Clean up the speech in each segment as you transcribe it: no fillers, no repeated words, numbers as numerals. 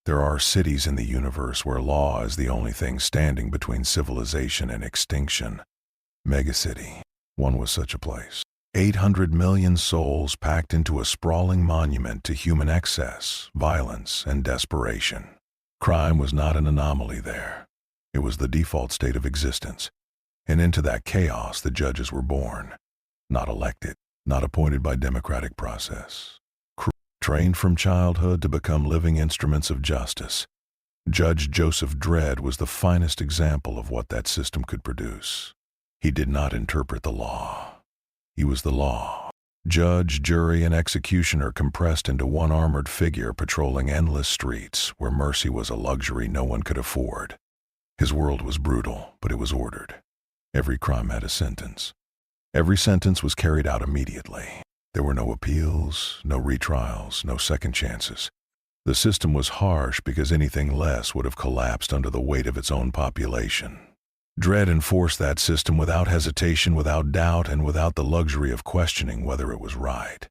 There are cities in the universe where law is the only thing standing between civilization and extinction. Megacity. One was such a place. 800 million souls packed into a sprawling monument to human excess, violence, and desperation. Crime was not an anomaly there. It was the default state of existence. And into that chaos the judges were born. Not elected, not appointed by democratic process. Trained from childhood to become living instruments of justice. Judge Joseph Dredd was the finest example of what that system could produce. He did not interpret the law. He was the law. Judge, jury, and executioner compressed into one armored figure patrolling endless streets where mercy was a luxury no one could afford. His world was brutal, but it was ordered. Every crime had a sentence. Every sentence was carried out immediately. There were no appeals, no retrials, no second chances. The system was harsh because anything less would have collapsed under the weight of its own population. Dredd enforced that system without hesitation, without doubt, and without the luxury of questioning whether it was right.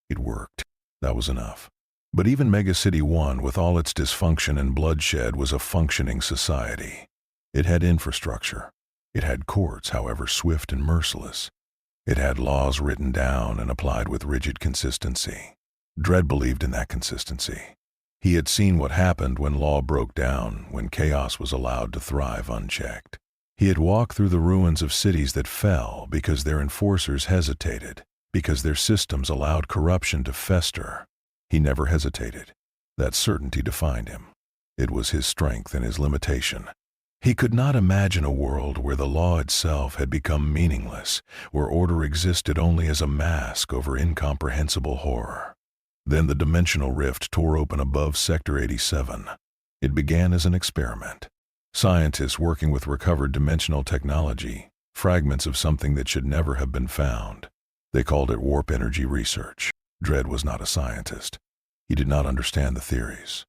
It worked. That was enough. But even Megacity 1, with all its dysfunction and bloodshed, was a functioning society. It had infrastructure. It had courts, however swift and merciless. It had laws written down and applied with rigid consistency. Dredd believed in that consistency. He had seen what happened when law broke down, when chaos was allowed to thrive unchecked. He had walked through the ruins of cities that fell because their enforcers hesitated, because their systems allowed corruption to fester. He never hesitated. That certainty defined him. It was his strength and his limitation. He could not imagine a world where the law itself had become meaningless, where order existed only as a mask over incomprehensible horror. Then the dimensional rift tore open above Sector 87. It began as an experiment. Scientists working with recovered dimensional technology, fragments of something that should never have been found. They called it warp energy research. Dredd was not a scientist. He did not understand the theories.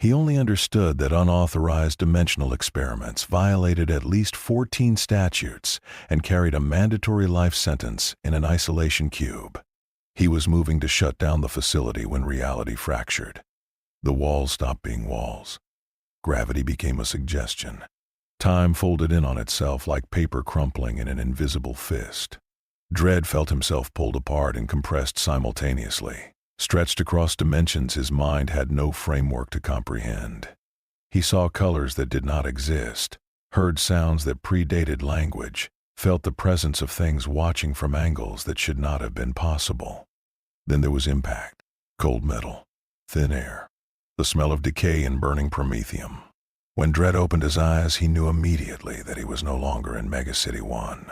He only understood that unauthorized dimensional experiments violated at least 14 statutes and carried a mandatory life sentence in an isolation cube. He was moving to shut down the facility when reality fractured. The walls stopped being walls. Gravity became a suggestion. Time folded in on itself like paper crumpling in an invisible fist. Dredd felt himself pulled apart and compressed simultaneously. Stretched across dimensions, his mind had no framework to comprehend. He saw colors that did not exist, heard sounds that predated language, felt the presence of things watching from angles that should not have been possible. Then there was impact, cold metal, thin air, the smell of decay and burning promethium. When Dredd opened his eyes, he knew immediately that he was no longer in Megacity 1.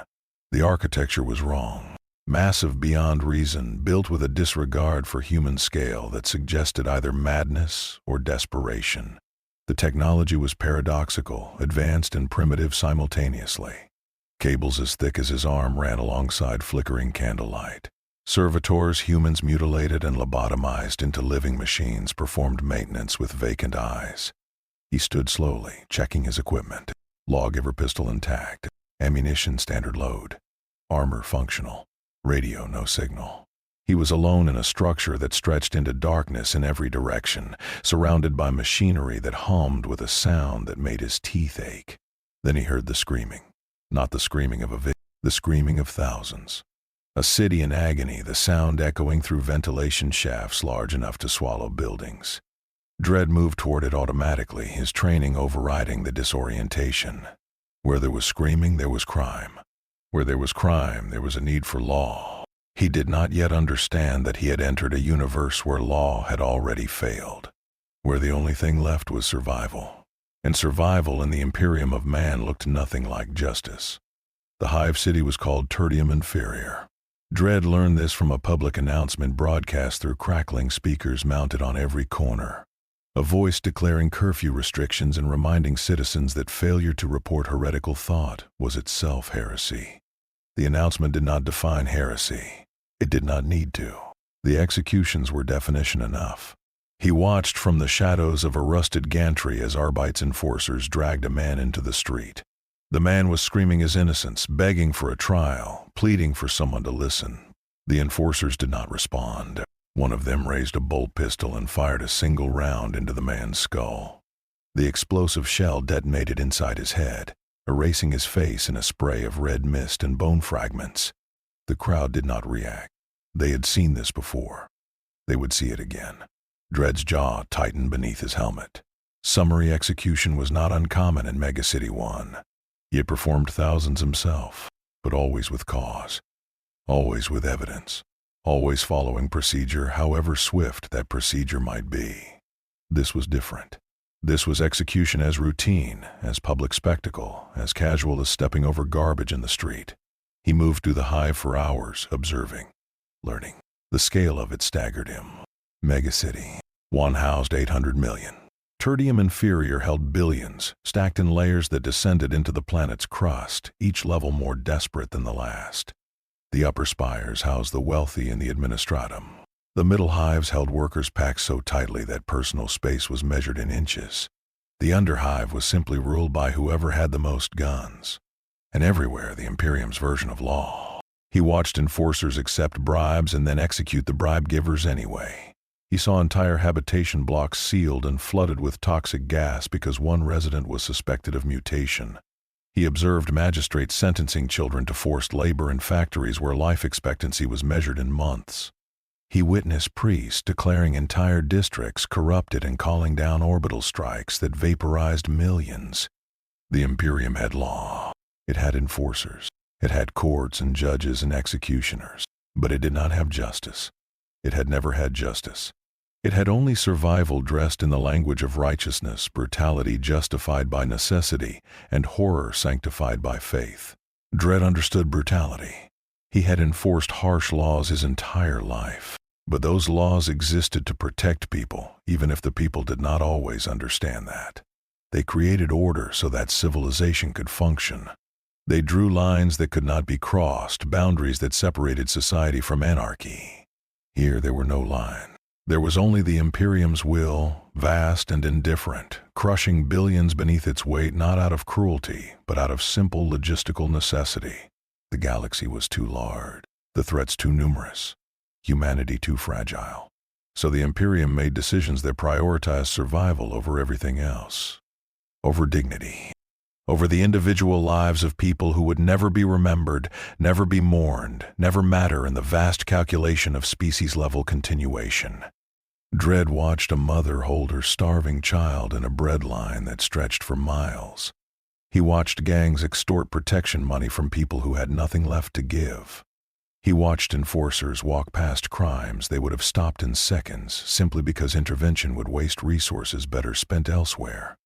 The architecture was wrong. Massive beyond reason, built with a disregard for human scale that suggested either madness or desperation. The technology was paradoxical, advanced and primitive simultaneously. Cables as thick as his arm ran alongside flickering candlelight. Servitors, humans mutilated and lobotomized into living machines, performed maintenance with vacant eyes. He stood slowly, checking his equipment. Lawgiver pistol intact, ammunition standard load, armor functional. Radio, no signal. He was alone in a structure that stretched into darkness in every direction, surrounded by machinery that hummed with a sound that made his teeth ache. Then he heard the screaming. Not the screaming of a victim, the screaming of thousands. A city in agony, the sound echoing through ventilation shafts large enough to swallow buildings. Dredd moved toward it automatically, his training overriding the disorientation. Where there was screaming, there was crime. Where there was crime, there was a need for law. He did not yet understand that he had entered a universe where law had already failed, where the only thing left was survival. And survival in the Imperium of Man looked nothing like justice. The hive city was called Tertium Inferior. Dredd learned this from a public announcement broadcast through crackling speakers mounted on every corner. A voice declaring curfew restrictions and reminding citizens that failure to report heretical thought was itself heresy. The announcement did not define heresy. It did not need to. The executions were definition enough. He watched from the shadows of a rusted gantry as Arbites enforcers dragged a man into the street. The man was screaming his innocence, begging for a trial, pleading for someone to listen. The enforcers did not respond. One of them raised a bolt pistol and fired a single round into the man's skull. The explosive shell detonated inside his head, erasing his face in a spray of red mist and bone fragments. The crowd did not react. They had seen this before. They would see it again. Dredd's jaw tightened beneath his helmet. Summary execution was not uncommon in Megacity 1. He had performed thousands himself, but always with cause, always with evidence, always following procedure, however swift that procedure might be. This was different. This was execution as routine, as public spectacle, as casual as stepping over garbage in the street. He moved through the hive for hours, observing, learning. The scale of it staggered him. Megacity 1 housed 800 million. Tertium Inferior held billions, stacked in layers that descended into the planet's crust, each level more desperate than the last. The upper spires housed the wealthy and the administratum. The middle hives held workers packed so tightly that personal space was measured in inches. The underhive was simply ruled by whoever had the most guns. And everywhere the Imperium's version of law. He watched enforcers accept bribes and then execute the bribe givers anyway. He saw entire habitation blocks sealed and flooded with toxic gas because one resident was suspected of mutation. He observed magistrates sentencing children to forced labor in factories where life expectancy was measured in months. He witnessed priests declaring entire districts corrupted and calling down orbital strikes that vaporized millions. The Imperium had law. It had enforcers. It had courts and judges and executioners. But it did not have justice. It had never had justice. It had only survival dressed in the language of righteousness, brutality justified by necessity, and horror sanctified by faith. Dredd understood brutality. He had enforced harsh laws his entire life. But those laws existed to protect people, even if the people did not always understand that. They created order so that civilization could function. They drew lines that could not be crossed, boundaries that separated society from anarchy. Here there were no lines. There was only the Imperium's will, vast and indifferent, crushing billions beneath its weight not out of cruelty, but out of simple logistical necessity. The galaxy was too large, the threats too numerous, humanity too fragile. So the Imperium made decisions that prioritized survival over everything else. Over dignity. Over the individual lives of people who would never be remembered, never be mourned, never matter in the vast calculation of species-level continuation. Dredd watched a mother hold her starving child in a bread line that stretched for miles. He watched gangs extort protection money from people who had nothing left to give. He watched enforcers walk past crimes they would have stopped in seconds simply because intervention would waste resources better spent elsewhere.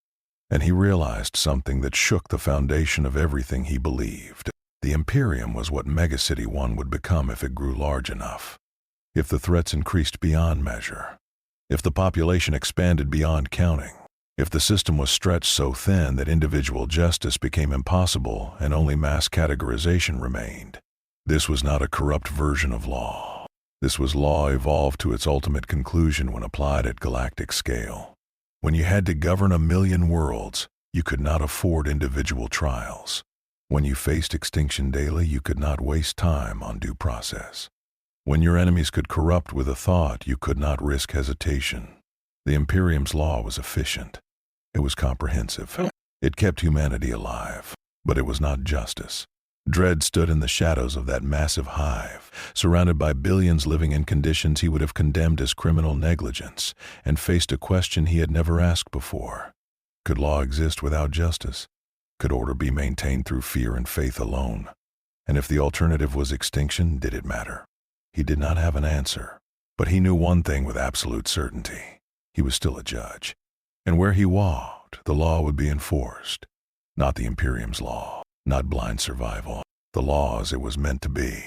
And he realized something that shook the foundation of everything he believed. The Imperium was what Megacity 1 would become if it grew large enough. If the threats increased beyond measure. If the population expanded beyond counting. If the system was stretched so thin that individual justice became impossible and only mass categorization remained. This was not a corrupt version of law. This was law evolved to its ultimate conclusion when applied at galactic scale. When you had to govern 1,000,000 worlds, you could not afford individual trials. When you faced extinction daily, you could not waste time on due process. When your enemies could corrupt with a thought, you could not risk hesitation. The Imperium's law was efficient. It was comprehensive. It kept humanity alive. But it was not justice. Dredd stood in the shadows of that massive hive, surrounded by billions living in conditions he would have condemned as criminal negligence, and faced a question he had never asked before. Could law exist without justice? Could order be maintained through fear and faith alone? And if the alternative was extinction, did it matter? He did not have an answer, but he knew one thing with absolute certainty. He was still a judge. And where he walked, the law would be enforced. Not the Imperium's law, not blind survival. The law as it was meant to be.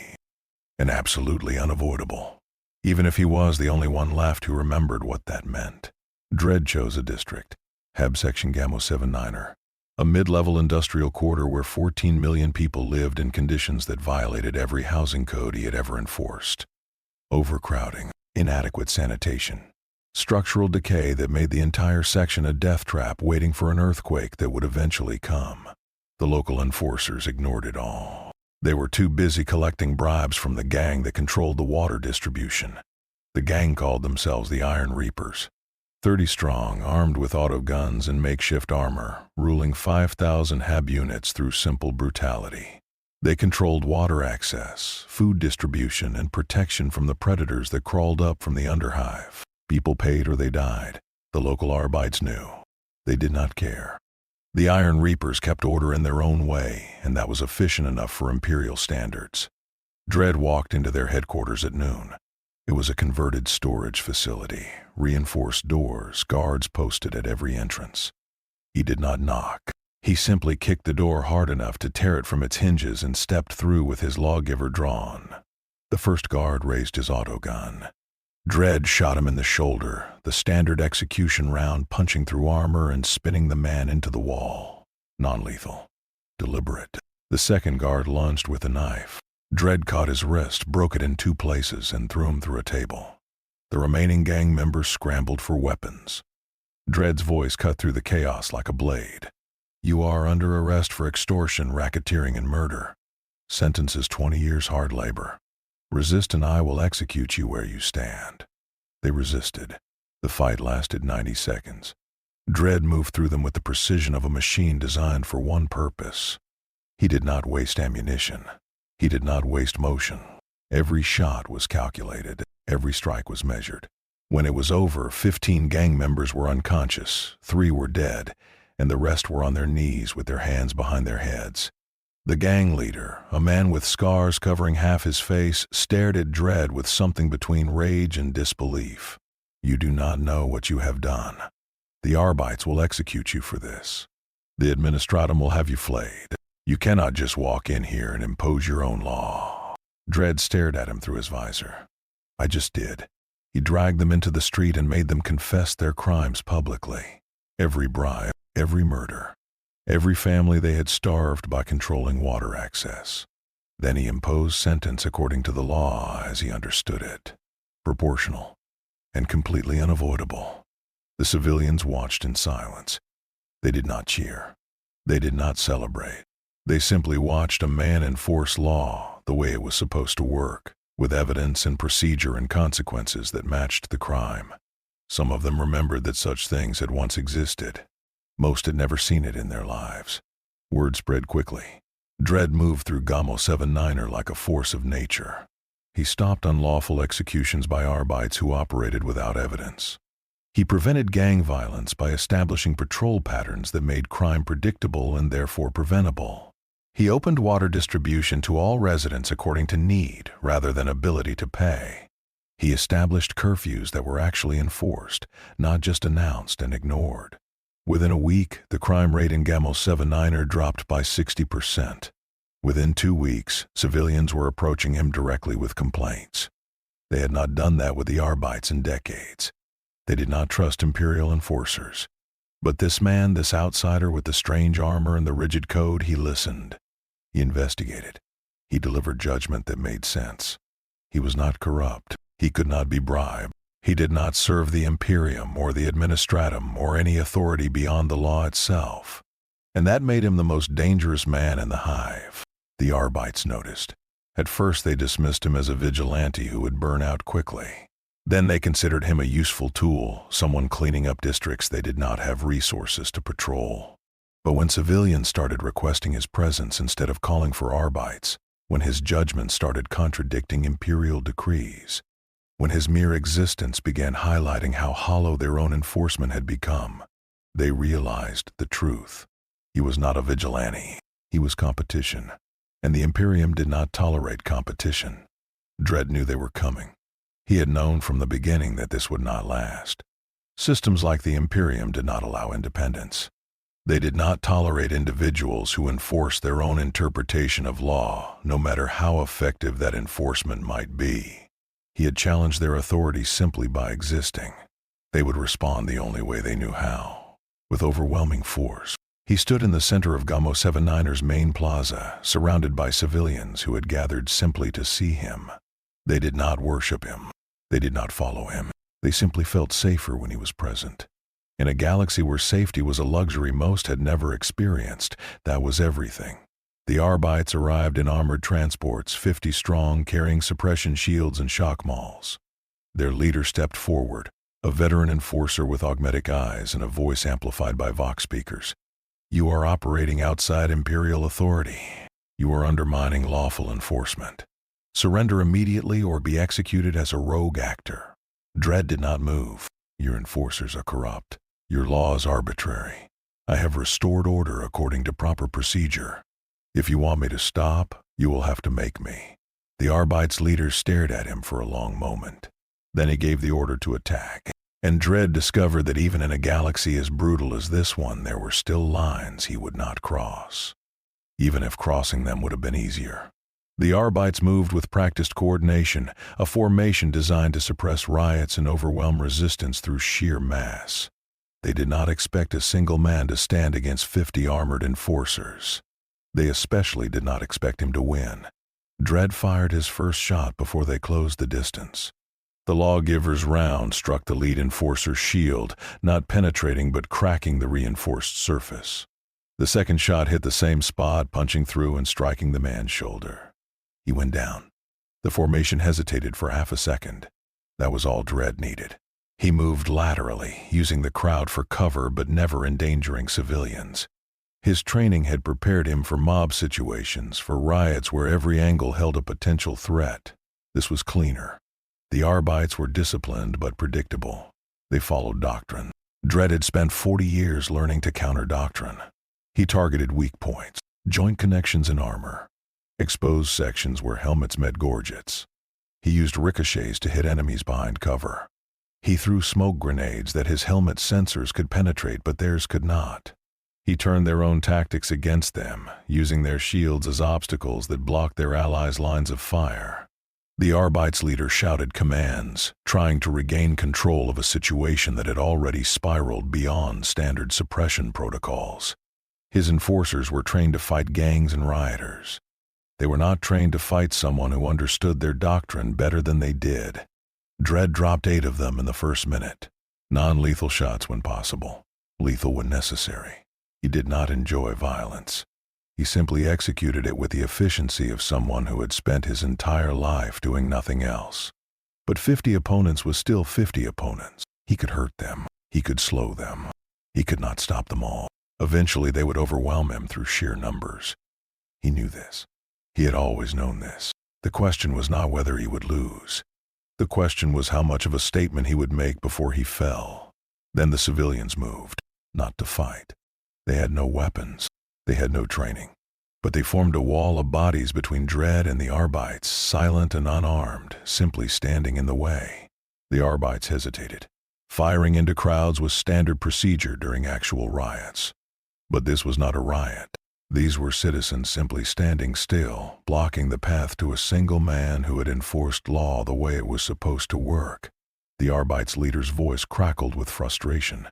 And absolutely unavoidable. Even if he was the only one left who remembered what that meant. Dredd chose a district, Heb Section Gamma 79er, a mid-level industrial quarter where 14 million people lived in conditions that violated every housing code he had ever enforced. Overcrowding, inadequate sanitation, structural decay that made the entire section a death trap waiting for an earthquake that would eventually come. The local enforcers ignored it all. They were too busy collecting bribes from the gang that controlled the water distribution. The gang called themselves the Iron Reapers. 30 strong, armed with auto guns and makeshift armor, ruling 5,000 HAB units through simple brutality. They controlled water access, food distribution, and protection from the predators that crawled up from the underhive. People paid or they died. The local Arbites knew. They did not care. The Iron Reapers kept order in their own way, and that was efficient enough for Imperial standards. Dredd walked into their headquarters at noon. It was a converted storage facility, reinforced doors, guards posted at every entrance. He did not knock. He simply kicked the door hard enough to tear it from its hinges and stepped through with his lawgiver drawn. The first guard raised his autogun. Dredd shot him in the shoulder, the standard execution round punching through armor and spinning the man into the wall. Non-lethal. Deliberate. The second guard lunged with a knife. Dredd caught his wrist, broke it in 2 places, and threw him through a table. The remaining gang members scrambled for weapons. Dredd's voice cut through the chaos like a blade. "You are under arrest for extortion, racketeering, and murder. Sentence is 20 years hard labor. Resist and I will execute you where you stand." They resisted. The fight lasted 90 seconds. Dredd moved through them with the precision of a machine designed for one purpose. He did not waste ammunition. He did not waste motion. Every shot was calculated. Every strike was measured. When it was over, 15 gang members were unconscious, 3 were dead, and the rest were on their knees with their hands behind their heads. The gang leader, a man with scars covering half his face, stared at Dredd with something between rage and disbelief. "You do not know what you have done. The Arbites will execute you for this. The Administratum will have you flayed. You cannot just walk in here and impose your own law." Dredd stared at him through his visor. "I just did." He dragged them into the street and made them confess their crimes publicly. Every bribe, every murder, every family they had starved by controlling water access. Then he imposed sentence according to the law as he understood it. Proportional and completely unavoidable. The civilians watched in silence. They did not cheer. They did not celebrate. They simply watched a man enforce law the way it was supposed to work, with evidence and procedure and consequences that matched the crime. Some of them remembered that such things had once existed. Most had never seen it in their lives. Word spread quickly. Dredd moved through Gamo 79er like a force of nature. He stopped unlawful executions by Arbites who operated without evidence. He prevented gang violence by establishing patrol patterns that made crime predictable and therefore preventable. He opened water distribution to all residents according to need rather than ability to pay. He established curfews that were actually enforced, not just announced and ignored. Within a week, the crime rate in Gamo 79er dropped by 60%. Within 2 weeks, civilians were approaching him directly with complaints. They had not done that with the Arbites in decades. They did not trust Imperial enforcers. But this man, this outsider with the strange armor and the rigid code, he listened. He investigated. He delivered judgment that made sense. He was not corrupt. He could not be bribed. He did not serve the Imperium or the Administratum or any authority beyond the law itself. And that made him the most dangerous man in the hive. The Arbites noticed. At first they dismissed him as a vigilante who would burn out quickly. Then they considered him a useful tool, someone cleaning up districts they did not have resources to patrol. But when civilians started requesting his presence instead of calling for Arbites, when his judgment started contradicting Imperial decrees, when his mere existence began highlighting how hollow their own enforcement had become, they realized the truth. He was not a vigilante. He was competition. And the Imperium did not tolerate competition. Dredd knew they were coming. He had known from the beginning that this would not last. Systems like the Imperium did not allow independence. They did not tolerate individuals who enforced their own interpretation of law, no matter how effective that enforcement might be. He had challenged their authority simply by existing. They would respond the only way they knew how, with overwhelming force. He stood in the center of Gamo 79er's main plaza, surrounded by civilians who had gathered simply to see him. They did not worship him. They did not follow him. They simply felt safer when he was present. In a galaxy where safety was a luxury most had never experienced, that was everything. The Arbites arrived in armored transports, 50 strong, carrying suppression shields and shock mauls. Their leader stepped forward, a veteran enforcer with augmetic eyes and a voice amplified by Vox speakers. "You are operating outside Imperial authority. You are undermining lawful enforcement. Surrender immediately or be executed as a rogue actor." Dredd did not move. "Your enforcers are corrupt. Your law is arbitrary. I have restored order according to proper procedure. If you want me to stop, you will have to make me." The Arbites leader stared at him for a long moment. Then he gave the order to attack. And Dredd discovered that even in a galaxy as brutal as this one, there were still lines he would not cross, even if crossing them would have been easier. The Arbites moved with practiced coordination, a formation designed to suppress riots and overwhelm resistance through sheer mass. They did not expect a single man to stand against 50 armored enforcers. They especially did not expect him to win. Dredd fired his first shot before they closed the distance. The lawgiver's round struck the lead enforcer's shield, not penetrating but cracking the reinforced surface. The second shot hit the same spot, punching through and striking the man's shoulder. He went down. The formation hesitated for half a second. That was all Dredd needed. He moved laterally, using the crowd for cover but never endangering civilians. His training had prepared him for mob situations, for riots where every angle held a potential threat. This was cleaner. The Arbites were disciplined but predictable. They followed doctrine. Dredd had spent 40 years learning to counter doctrine. He targeted weak points, joint connections in armor, exposed sections where helmets met gorgets. He used ricochets to hit enemies behind cover. He threw smoke grenades that his helmet's sensors could penetrate but theirs could not. He turned their own tactics against them, using their shields as obstacles that blocked their allies' lines of fire. The Arbites leader shouted commands, trying to regain control of a situation that had already spiraled beyond standard suppression protocols. His enforcers were trained to fight gangs and rioters. They were not trained to fight someone who understood their doctrine better than they did. Dredd dropped 8 of them in the first minute. Non-lethal shots when possible, lethal when necessary. He did not enjoy violence. He simply executed it with the efficiency of someone who had spent his entire life doing nothing else. But 50 opponents was still 50 opponents. He could hurt them. He could slow them. He could not stop them all. Eventually they would overwhelm him through sheer numbers. He knew this. He had always known this. The question was not whether he would lose. The question was how much of a statement he would make before he fell. Then the civilians moved, not to fight. They had no weapons. They had no training. But they formed a wall of bodies between Dredd and the Arbites, silent and unarmed, simply standing in the way. The Arbites hesitated. Firing into crowds was standard procedure during actual riots. But this was not a riot. These were citizens simply standing still, blocking the path to a single man who had enforced law the way it was supposed to work. The Arbites leader's voice crackled with frustration.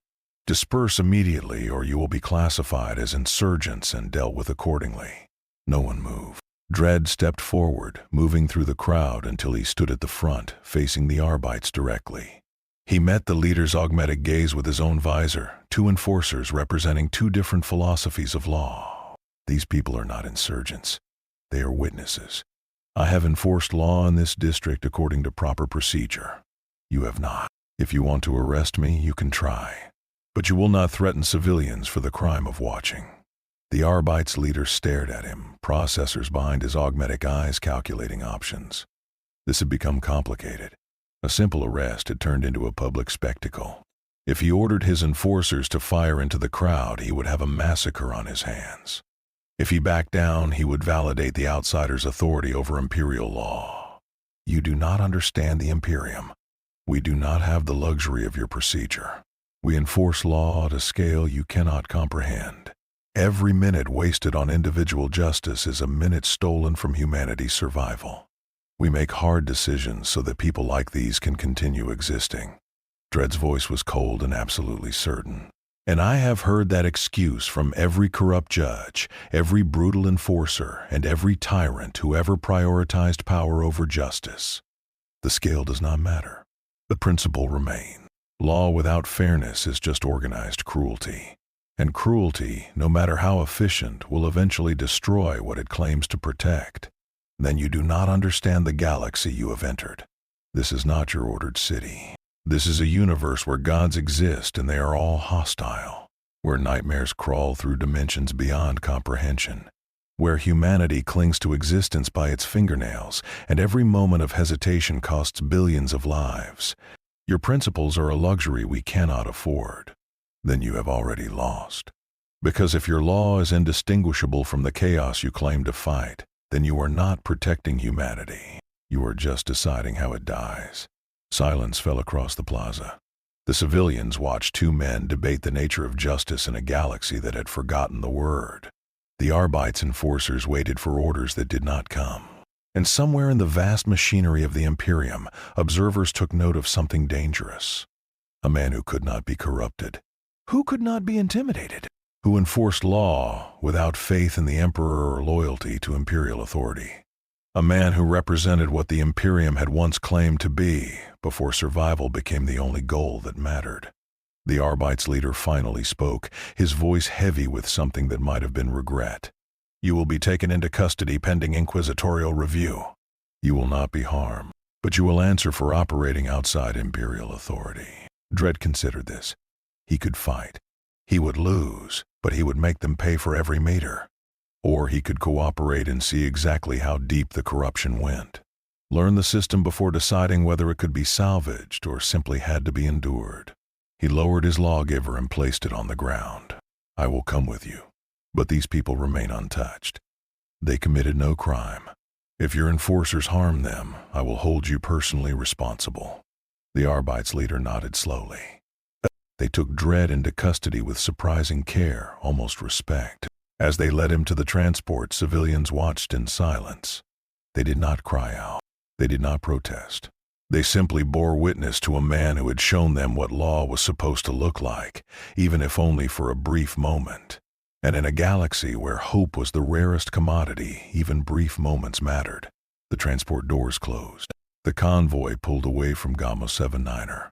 "Disperse immediately or you will be classified as insurgents and dealt with accordingly." No one moved. Dredd stepped forward, moving through the crowd until he stood at the front, facing the Arbites directly. He met the leader's augmetic gaze with his own visor, 2 enforcers representing 2 different philosophies of law. "These people are not insurgents. They are witnesses. I have enforced law in this district according to proper procedure. You have not. If you want to arrest me, you can try. But you will not threaten civilians for the crime of watching." The Arbites leader stared at him, processors behind his augmetic eyes calculating options. This had become complicated. A simple arrest had turned into a public spectacle. If he ordered his enforcers to fire into the crowd, he would have a massacre on his hands. If he backed down, he would validate the outsider's authority over Imperial law. "You do not understand the Imperium. We do not have the luxury of your procedure. We enforce law at a scale you cannot comprehend. Every minute wasted on individual justice is a minute stolen from humanity's survival. We make hard decisions so that people like these can continue existing." Dredd's voice was cold and absolutely certain. "And I have heard that excuse from every corrupt judge, every brutal enforcer, and every tyrant who ever prioritized power over justice. The scale does not matter. The principle remains. Law without fairness is just organized cruelty. And cruelty, no matter how efficient, will eventually destroy what it claims to protect. Then you do not understand the galaxy you have entered. This is not your ordered city. This is a universe where gods exist and they are all hostile, where nightmares crawl through dimensions beyond comprehension, where humanity clings to existence by its fingernails, and every moment of hesitation costs billions of lives. Your principles are a luxury we cannot afford. Then you have already lost. Because if your law is indistinguishable from the chaos you claim to fight, then you are not protecting humanity. You are just deciding how it dies. Silence fell across the plaza. The civilians watched two men debate the nature of justice in a galaxy that had forgotten the word. The Arbites enforcers waited for orders that did not come. And somewhere in the vast machinery of the Imperium, observers took note of something dangerous. A man who could not be corrupted, who could not be intimidated, who enforced law without faith in the Emperor or loyalty to Imperial authority. A man who represented what the Imperium had once claimed to be, before survival became the only goal that mattered. The Arbites leader finally spoke, his voice heavy with something that might have been regret. You will be taken into custody pending inquisitorial review. You will not be harmed, but you will answer for operating outside Imperial authority. Dredd considered this. He could fight. He would lose, but he would make them pay for every meter. Or he could cooperate and see exactly how deep the corruption went. Learn the system before deciding whether it could be salvaged or simply had to be endured. He lowered his lawgiver and placed it on the ground. I will come with you, but these people remain untouched. They committed no crime. If your enforcers harm them, I will hold you personally responsible. The Arbites leader nodded slowly. They took Dredd into custody with surprising care, almost respect. As they led him to the transport, civilians watched in silence. They did not cry out. They did not protest. They simply bore witness to a man who had shown them what law was supposed to look like, even if only for a brief moment. And in a galaxy where hope was the rarest commodity, even brief moments mattered. The transport doors closed. The convoy pulled away from Gamma 79er.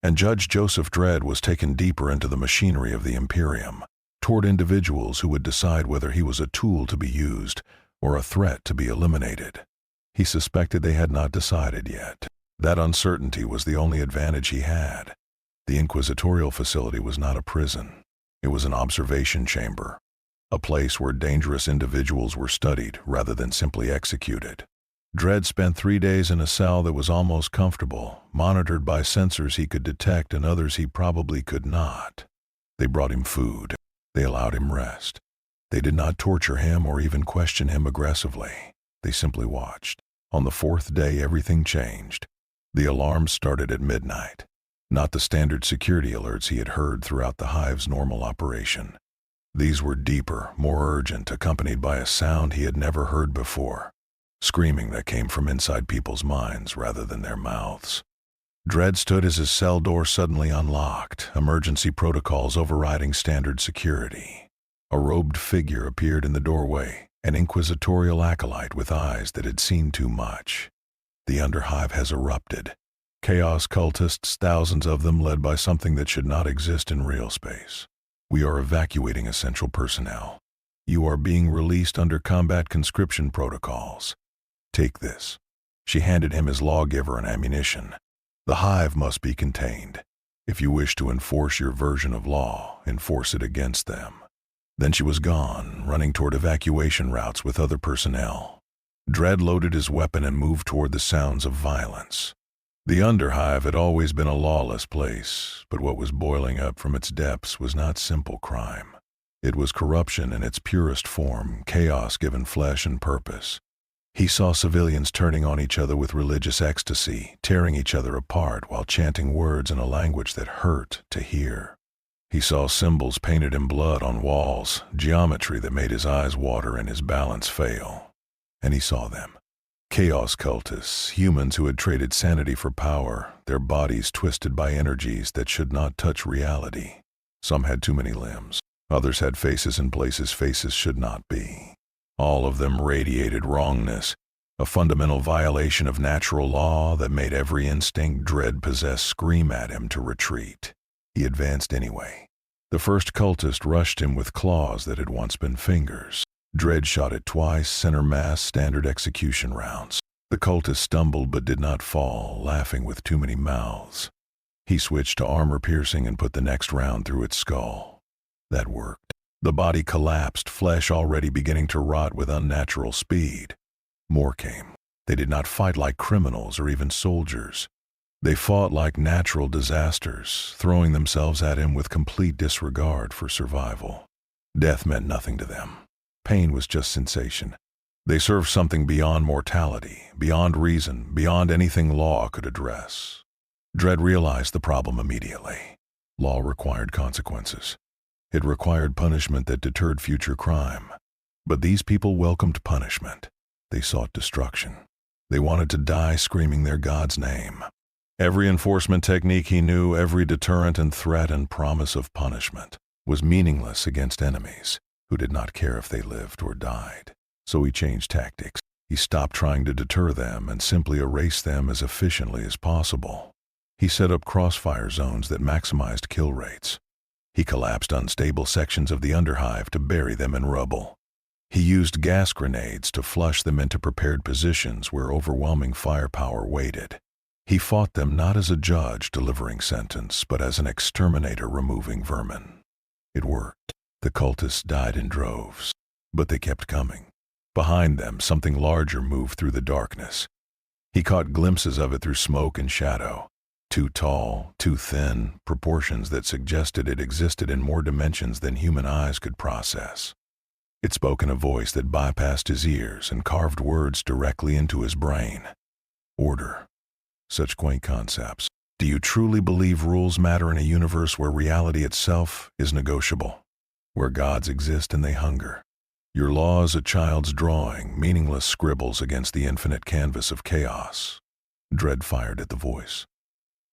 And Judge Joseph Dredd was taken deeper into the machinery of the Imperium, toward individuals who would decide whether he was a tool to be used or a threat to be eliminated. He suspected they had not decided yet. That uncertainty was the only advantage he had. The inquisitorial facility was not a prison. It was an observation chamber, a place where dangerous individuals were studied rather than simply executed. Dredd spent 3 days in a cell that was almost comfortable, monitored by sensors he could detect and others he probably could not. They brought him food. They allowed him rest. They did not torture him or even question him aggressively. They simply watched. On the 4th day, everything changed. The alarms started at midnight. Not the standard security alerts he had heard throughout the hive's normal operation. These were deeper, more urgent, accompanied by a sound he had never heard before. Screaming that came from inside people's minds rather than their mouths. Dredd stood as his cell door suddenly unlocked, emergency protocols overriding standard security. A robed figure appeared in the doorway, an inquisitorial acolyte with eyes that had seen too much. The Underhive has erupted. Chaos cultists, thousands of them led by something that should not exist in real space. We are evacuating essential personnel. You are being released under combat conscription protocols. Take this. She handed him his lawgiver and ammunition. The hive must be contained. If you wish to enforce your version of law, enforce it against them. Then she was gone, running toward evacuation routes with other personnel. Dredd loaded his weapon and moved toward the sounds of violence. The Underhive had always been a lawless place, but what was boiling up from its depths was not simple crime. It was corruption in its purest form, chaos given flesh and purpose. He saw civilians turning on each other with religious ecstasy, tearing each other apart while chanting words in a language that hurt to hear. He saw symbols painted in blood on walls, geometry that made his eyes water and his balance fail. And he saw them. Chaos cultists, humans who had traded sanity for power, their bodies twisted by energies that should not touch reality. Some had too many limbs. Others had faces in places faces should not be. All of them radiated wrongness, a fundamental violation of natural law that made every instinct Dredd possessed scream at him to retreat. He advanced anyway. The first cultist rushed him with claws that had once been fingers. Dredd shot it twice, center mass, standard execution rounds. The cultist stumbled but did not fall, laughing with too many mouths. He switched to armor-piercing and put the next round through its skull. That worked. The body collapsed, flesh already beginning to rot with unnatural speed. More came. They did not fight like criminals or even soldiers. They fought like natural disasters, throwing themselves at him with complete disregard for survival. Death meant nothing to them. Pain was just sensation. They served something beyond mortality, beyond reason, beyond anything law could address. Dredd realized the problem immediately. Law required consequences. It required punishment that deterred future crime. But these people welcomed punishment. They sought destruction. They wanted to die screaming their God's name. Every enforcement technique he knew, every deterrent and threat and promise of punishment, was meaningless against enemies who did not care if they lived or died. So he changed tactics. He stopped trying to deter them and simply erased them as efficiently as possible. He set up crossfire zones that maximized kill rates. He collapsed unstable sections of the underhive to bury them in rubble. He used gas grenades to flush them into prepared positions where overwhelming firepower waited. He fought them not as a judge delivering sentence, but as an exterminator removing vermin. It worked. The cultists died in droves, but they kept coming. Behind them, something larger moved through the darkness. He caught glimpses of it through smoke and shadow. Too tall, too thin, proportions that suggested it existed in more dimensions than human eyes could process. It spoke in a voice that bypassed his ears and carved words directly into his brain. Order. Such quaint concepts. Do you truly believe rules matter in a universe where reality itself is negotiable? Where gods exist and they hunger? Your law is a child's drawing, meaningless scribbles against the infinite canvas of chaos. Dredd fired at the voice.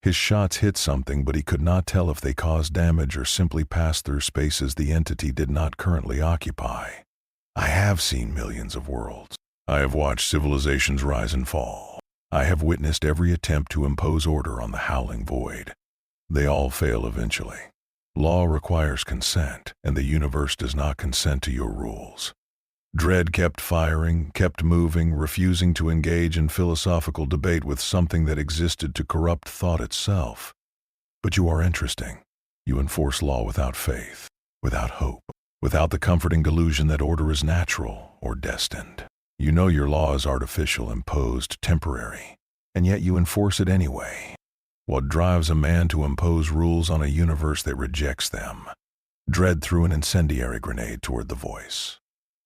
His shots hit something, but he could not tell if they caused damage or simply passed through spaces the entity did not currently occupy. I have seen millions of worlds. I have watched civilizations rise and fall. I have witnessed every attempt to impose order on the howling void. They all fail eventually. Law requires consent, and the universe does not consent to your rules. Dredd kept firing, kept moving, refusing to engage in philosophical debate with something that existed to corrupt thought itself. But you are interesting. You enforce law without faith, without hope, without the comforting delusion that order is natural or destined. You know your law is artificial, imposed, temporary, and yet you enforce it anyway. What drives a man to impose rules on a universe that rejects them? Dredd threw an incendiary grenade toward the voice.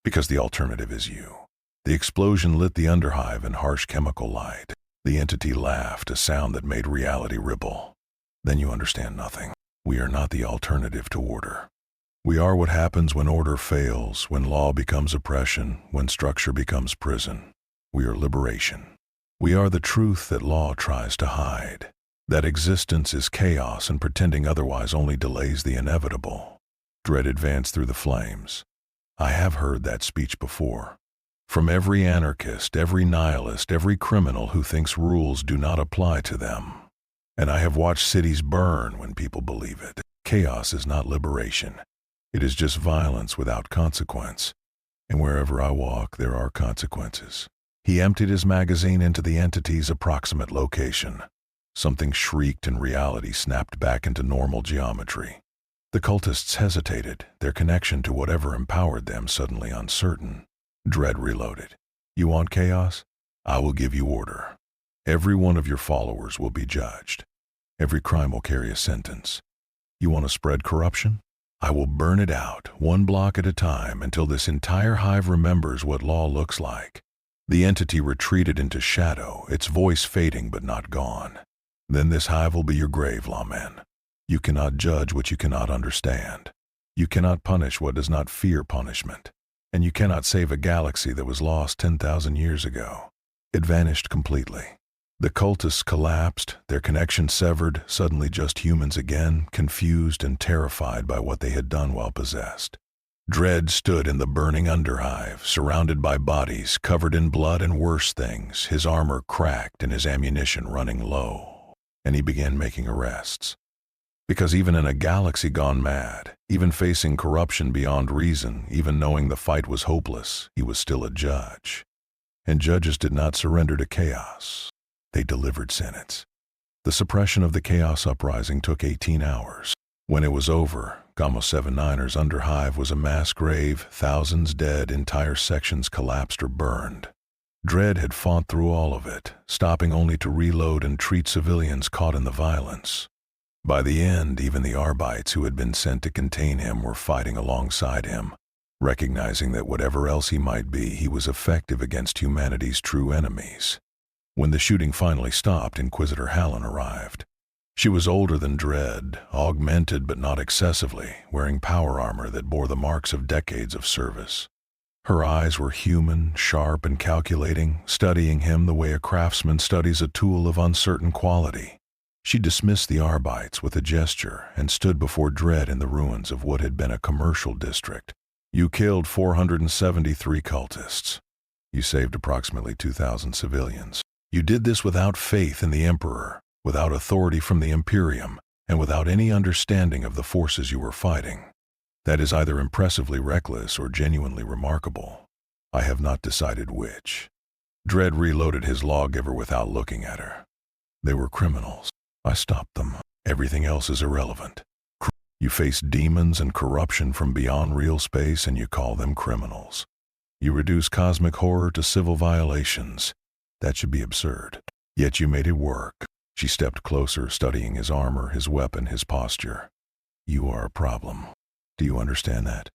Because the alternative is you. The explosion lit the underhive in harsh chemical light. The entity laughed, a sound that made reality ripple. Then you understand nothing. We are not the alternative to order. We are what happens when order fails, when law becomes oppression, when structure becomes prison. We are liberation. We are the truth that law tries to hide. That existence is chaos and pretending otherwise only delays the inevitable. Dredd advanced through the flames. I have heard that speech before. From every anarchist, every nihilist, every criminal who thinks rules do not apply to them. And I have watched cities burn when people believe it. Chaos is not liberation. It is just violence without consequence. And wherever I walk, there are consequences. He emptied his magazine into the entity's approximate location. Something shrieked and reality snapped back into normal geometry. The cultists hesitated, their connection to whatever empowered them suddenly uncertain. Dredd reloaded. You want chaos? I will give you order. Every one of your followers will be judged. Every crime will carry a sentence. You want to spread corruption? I will burn it out, one block at a time, until this entire hive remembers what law looks like. The entity retreated into shadow, its voice fading but not gone. Then this hive will be your grave, lawman. You cannot judge what you cannot understand. You cannot punish what does not fear punishment. And you cannot save a galaxy that was lost 10,000 years ago. It vanished completely. The cultists collapsed, their connection severed, suddenly just humans again, confused and terrified by what they had done while possessed. Dredd stood in the burning underhive, surrounded by bodies, covered in blood and worse things, his armor cracked and his ammunition running low. And he began making arrests. Because even in a galaxy gone mad, even facing corruption beyond reason, even knowing the fight was hopeless, he was still a judge. And judges did not surrender to chaos. They delivered sentence. The suppression of the chaos uprising took 18 hours. When it was over, Gamma 79ers under Hive was a mass grave, thousands dead, entire sections collapsed or burned. Dredd had fought through all of it, stopping only to reload and treat civilians caught in the violence. By the end, even the Arbites who had been sent to contain him were fighting alongside him, recognizing that whatever else he might be, he was effective against humanity's true enemies. When the shooting finally stopped, Inquisitor Hallen arrived. She was older than Dredd, augmented but not excessively, wearing power armor that bore the marks of decades of service. Her eyes were human, sharp and calculating, studying him the way a craftsman studies a tool of uncertain quality. She dismissed the Arbites with a gesture and stood before Dredd in the ruins of what had been a commercial district. You killed 473 cultists. You saved approximately 2,000 civilians. You did this without faith in the Emperor, without authority from the Imperium, and without any understanding of the forces you were fighting. That is either impressively reckless or genuinely remarkable. I have not decided which. Dredd reloaded his lawgiver without looking at her. They were criminals. I stopped them. Everything else is irrelevant. You face demons and corruption from beyond real space and you call them criminals. You reduce cosmic horror to civil violations. That should be absurd. Yet you made it work. She stepped closer, studying his armor, his weapon, his posture. You are a problem. Do you understand that?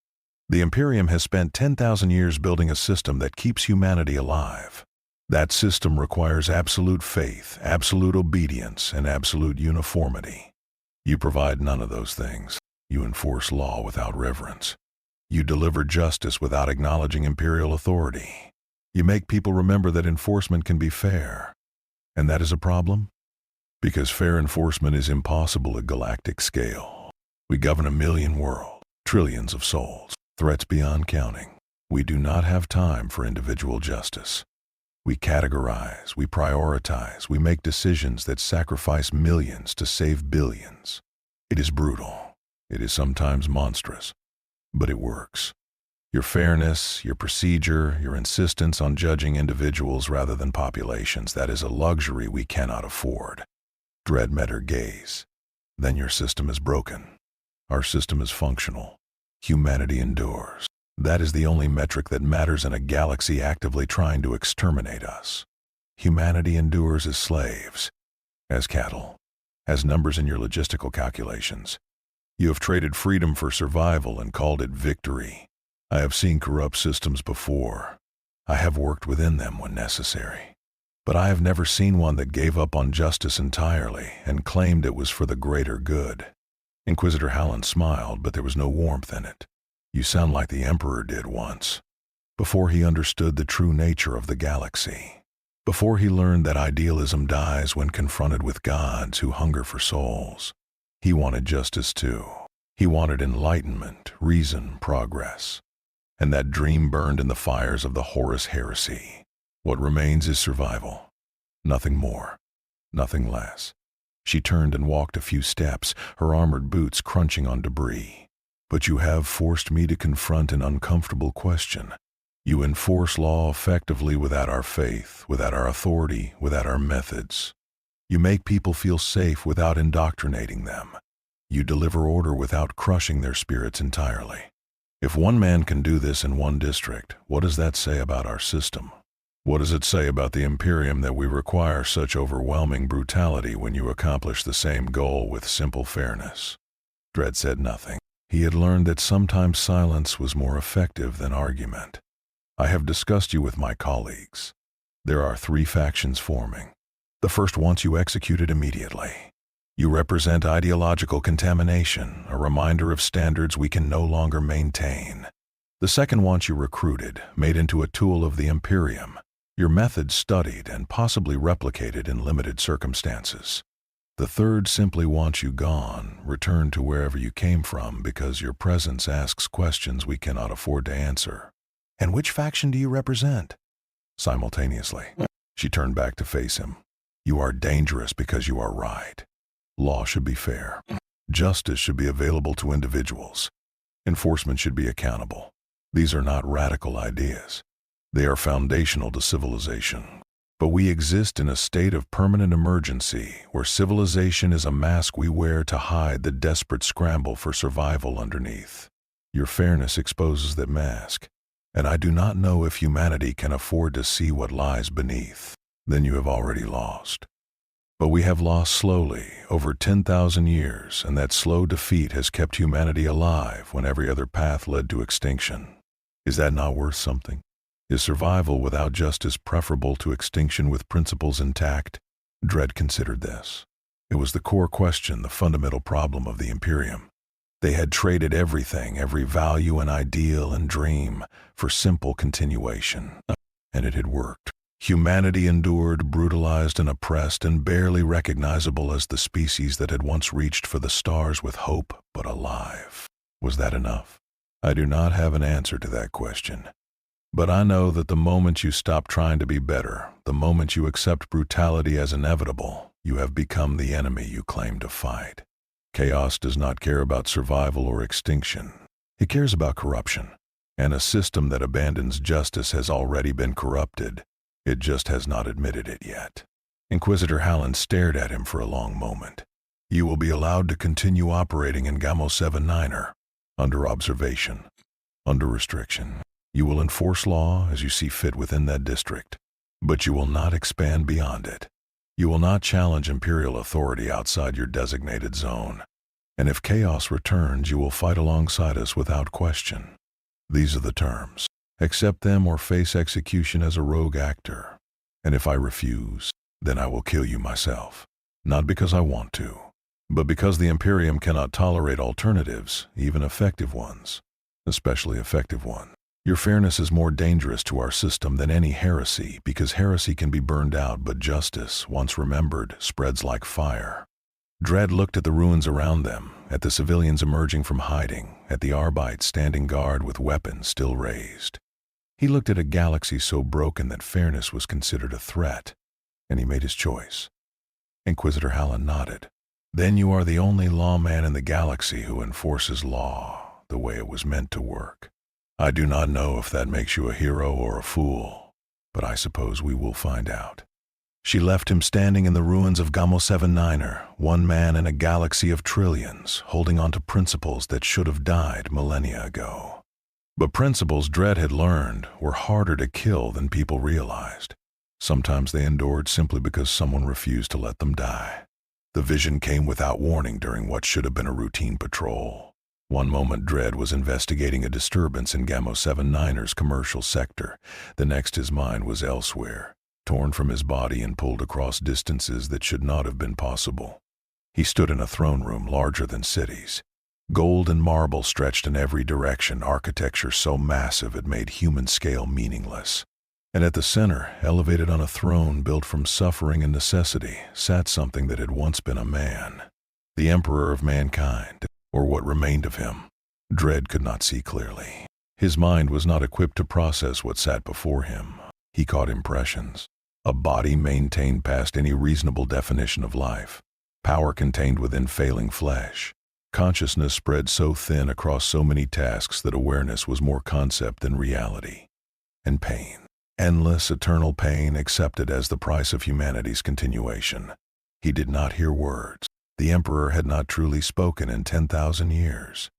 The Imperium has spent 10,000 years building a system that keeps humanity alive. That system requires absolute faith, absolute obedience, and absolute uniformity. You provide none of those things. You enforce law without reverence. You deliver justice without acknowledging Imperial authority. You make people remember that enforcement can be fair. And that is a problem? Because fair enforcement is impossible at galactic scale. We govern 1 million worlds, trillions of souls, threats beyond counting. We do not have time for individual justice. We categorize, we prioritize, we make decisions that sacrifice millions to save billions. It is brutal. It is sometimes monstrous. But it works. Your fairness, your procedure, your insistence on judging individuals rather than populations, that is a luxury we cannot afford. Dredd met her gaze. Then your system is broken. Our system is functional. Humanity endures. That is the only metric that matters in a galaxy actively trying to exterminate us. Humanity endures as slaves, as cattle, as numbers in your logistical calculations. You have traded freedom for survival and called it victory. I have seen corrupt systems before. I have worked within them when necessary. But I have never seen one that gave up on justice entirely and claimed it was for the greater good. Inquisitor Hallen smiled, but there was no warmth in it. You sound like the Emperor did once, before he understood the true nature of the galaxy, before he learned that idealism dies when confronted with gods who hunger for souls. He wanted justice too. He wanted enlightenment, reason, progress. And that dream burned in the fires of the Horus heresy. What remains is survival. Nothing more, nothing less. She turned and walked a few steps, her armored boots crunching on debris. But you have forced me to confront an uncomfortable question. You enforce law effectively without our faith, without our authority, without our methods. You make people feel safe without indoctrinating them. You deliver order without crushing their spirits entirely. If one man can do this in one district, what does that say about our system? What does it say about the Imperium that we require such overwhelming brutality when you accomplish the same goal with simple fairness? Dredd said nothing. He had learned that sometimes silence was more effective than argument. I have discussed you with my colleagues. There are 3 factions forming. The first wants you executed immediately. You represent ideological contamination, a reminder of standards we can no longer maintain. The second wants you recruited, made into a tool of the Imperium, your methods studied and possibly replicated in limited circumstances. The third simply wants you gone, returned to wherever you came from because your presence asks questions we cannot afford to answer. And which faction do you represent? Simultaneously, she turned back to face him. You are dangerous because you are right. Law should be fair. Justice should be available to individuals. Enforcement should be accountable. These are not radical ideas. They are foundational to civilization. But we exist in a state of permanent emergency where civilization is a mask we wear to hide the desperate scramble for survival underneath. Your fairness exposes that mask, and I do not know if humanity can afford to see what lies beneath. Then you have already lost. But we have lost slowly, over 10,000 years, and that slow defeat has kept humanity alive when every other path led to extinction. Is that not worth something? Is survival without justice preferable to extinction with principles intact? Dredd considered this. It was the core question, the fundamental problem of the Imperium. They had traded everything, every value and ideal and dream, for simple continuation. And it had worked. Humanity endured, brutalized and oppressed, and barely recognizable as the species that had once reached for the stars with hope, but alive. Was that enough? I do not have an answer to that question. But I know that the moment you stop trying to be better, the moment you accept brutality as inevitable, you have become the enemy you claim to fight. Chaos does not care about survival or extinction. It cares about corruption. And a system that abandons justice has already been corrupted. It just has not admitted it yet. Inquisitor Hallen stared at him for a long moment. You will be allowed to continue operating in Gamma 79er, under observation, under restriction. You will enforce law as you see fit within that district, but you will not expand beyond it. You will not challenge Imperial authority outside your designated zone. And if chaos returns, you will fight alongside us without question. These are the terms. Accept them or face execution as a rogue actor. And if I refuse, then I will kill you myself. Not because I want to, but because the Imperium cannot tolerate alternatives, even effective ones. Especially effective ones. Your fairness is more dangerous to our system than any heresy, because heresy can be burned out, but justice, once remembered, spreads like fire. Dredd looked at the ruins around them, at the civilians emerging from hiding, at the Arbites standing guard with weapons still raised. He looked at a galaxy so broken that fairness was considered a threat, and he made his choice. Inquisitor Hallen nodded. Then you are the only lawman in the galaxy who enforces law the way it was meant to work. I do not know if that makes you a hero or a fool, but I suppose we will find out. She left him standing in the ruins of Gamma 79er, one man in a galaxy of trillions, holding on to principles that should have died millennia ago. But principles Dredd had learned were harder to kill than people realized. Sometimes they endured simply because someone refused to let them die. The vision came without warning during what should have been a routine patrol. One moment Dredd was investigating a disturbance in Gamma 79er's commercial sector. The next his mind was elsewhere, torn from his body and pulled across distances that should not have been possible. He stood in a throne room larger than cities. Gold and marble stretched in every direction, architecture so massive it made human scale meaningless. And at the center, elevated on a throne built from suffering and necessity, sat something that had once been a man. The Emperor of mankind, or what remained of him. Dredd could not see clearly. His mind was not equipped to process what sat before him. He caught impressions. A body maintained past any reasonable definition of life. Power contained within failing flesh. Consciousness spread so thin across so many tasks that awareness was more concept than reality. And pain. Endless, eternal pain accepted as the price of humanity's continuation. He did not hear words. The Emperor had not truly spoken in 10,000 years.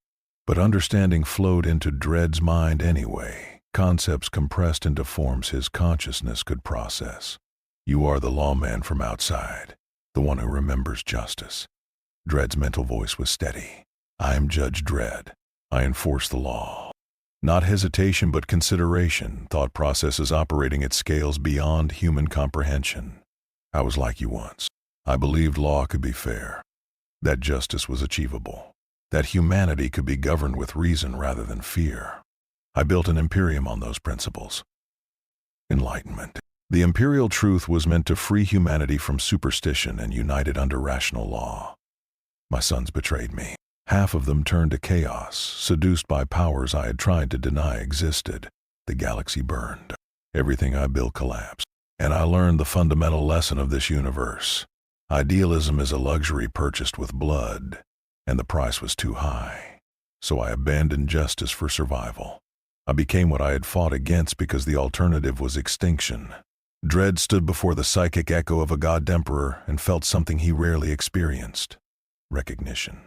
But understanding flowed into Dredd's mind anyway, concepts compressed into forms his consciousness could process. You are the lawman from outside, the one who remembers justice. Dredd's mental voice was steady. I am Judge Dredd. I enforce the law. Not hesitation but consideration, thought processes operating at scales beyond human comprehension. I was like you once. I believed law could be fair, that justice was achievable, that humanity could be governed with reason rather than fear. I built an Imperium on those principles. Enlightenment. The imperial truth was meant to free humanity from superstition and unite it under rational law. My sons betrayed me. Half of them turned to chaos, seduced by powers I had tried to deny existed. The galaxy burned. Everything I built collapsed. And I learned the fundamental lesson of this universe. Idealism is a luxury purchased with blood, and the price was too high. So I abandoned justice for survival. I became what I had fought against because the alternative was extinction. Dredd stood before the psychic echo of a god emperor and felt something he rarely experienced. Recognition.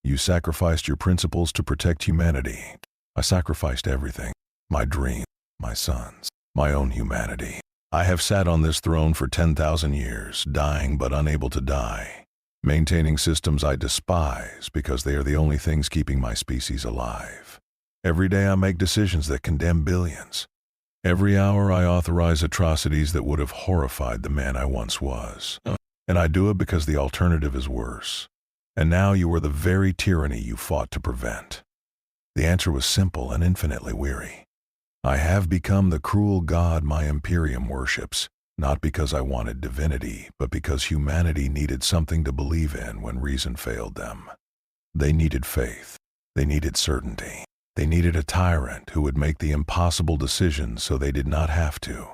You sacrificed your principles to protect humanity. I sacrificed everything. My dream, my sons, my own humanity. I have sat on this throne for 10,000 years, dying but unable to die, maintaining systems I despise because they are the only things keeping my species alive. Every day I make decisions that condemn billions. Every hour I authorize atrocities that would have horrified the man I once was. And I do it because the alternative is worse. And now you are the very tyranny you fought to prevent. The answer was simple and infinitely weary. I have become the cruel god my Imperium worships, not because I wanted divinity, but because humanity needed something to believe in when reason failed them. They needed faith. They needed certainty. They needed a tyrant who would make the impossible decisions so they did not have to.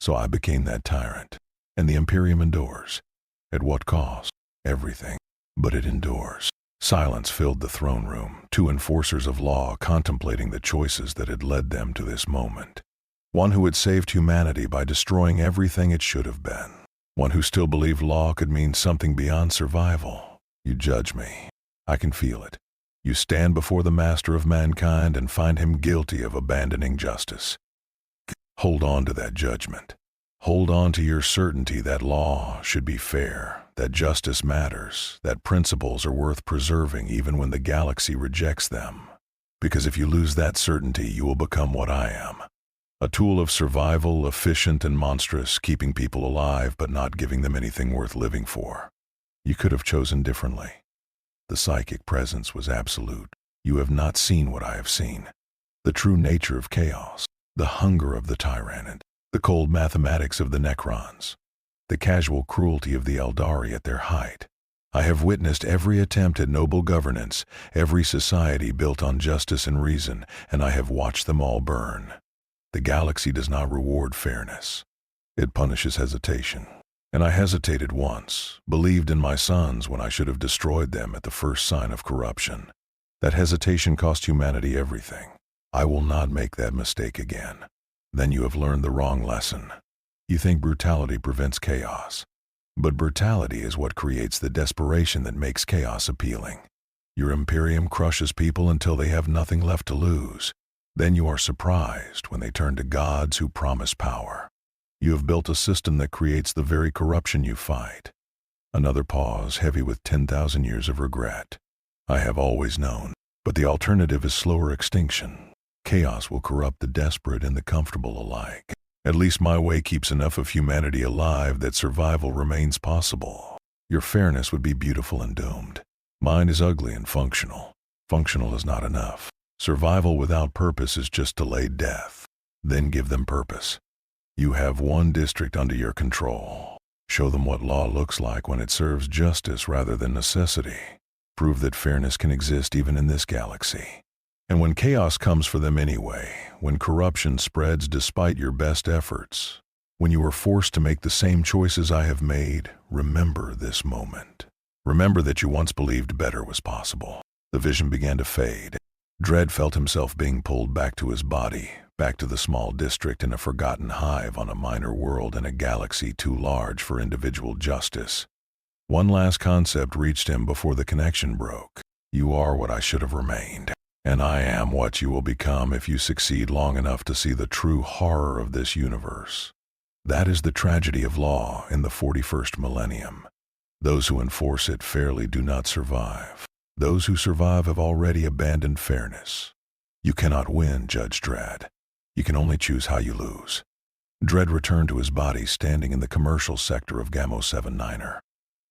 So I became that tyrant. And the Imperium endures. At what cost? Everything. But it endures. Silence filled the throne room, two enforcers of law contemplating the choices that had led them to this moment. One who had saved humanity by destroying everything it should have been. One who still believed law could mean something beyond survival. You judge me. I can feel it. You stand before the master of mankind and find him guilty of abandoning justice. Hold on to that judgment. Hold on to your certainty that law should be fair, that justice matters, that principles are worth preserving even when the galaxy rejects them. Because if you lose that certainty, you will become what I am. A tool of survival, efficient and monstrous, keeping people alive but not giving them anything worth living for. You could have chosen differently. The psychic presence was absolute. You have not seen what I have seen. The true nature of chaos, the hunger of the tyrannid, the cold mathematics of the Necrons, the casual cruelty of the Eldari at their height. I have witnessed every attempt at noble governance, every society built on justice and reason, and I have watched them all burn. The galaxy does not reward fairness. It punishes hesitation. And I hesitated once, believed in my sons when I should have destroyed them at the first sign of corruption. That hesitation cost humanity everything. I will not make that mistake again. Then you have learned the wrong lesson. You think brutality prevents chaos. But brutality is what creates the desperation that makes chaos appealing. Your Imperium crushes people until they have nothing left to lose. Then you are surprised when they turn to gods who promise power. You have built a system that creates the very corruption you fight. Another pause, heavy with 10,000 years of regret. I have always known, but the alternative is slower extinction. Chaos will corrupt the desperate and the comfortable alike. At least my way keeps enough of humanity alive that survival remains possible. Your fairness would be beautiful and doomed. Mine is ugly and functional. Functional is not enough. Survival without purpose is just delayed death. Then give them purpose. You have one district under your control. Show them what law looks like when it serves justice rather than necessity. Prove that fairness can exist even in this galaxy. And when chaos comes for them anyway, when corruption spreads despite your best efforts, when you are forced to make the same choices I have made, remember this moment. Remember that you once believed better was possible. The vision began to fade. Dredd felt himself being pulled back to his body, back to the small district in a forgotten hive on a minor world in a galaxy too large for individual justice. One last concept reached him before the connection broke. You are what I should have remained. And I am what you will become if you succeed long enough to see the true horror of this universe. That is the tragedy of law in the 41st millennium. Those who enforce it fairly do not survive. Those who survive have already abandoned fairness. You cannot win, Judge Dredd. You can only choose how you lose. Dredd returned to his body standing in the commercial sector of Gamma 79er.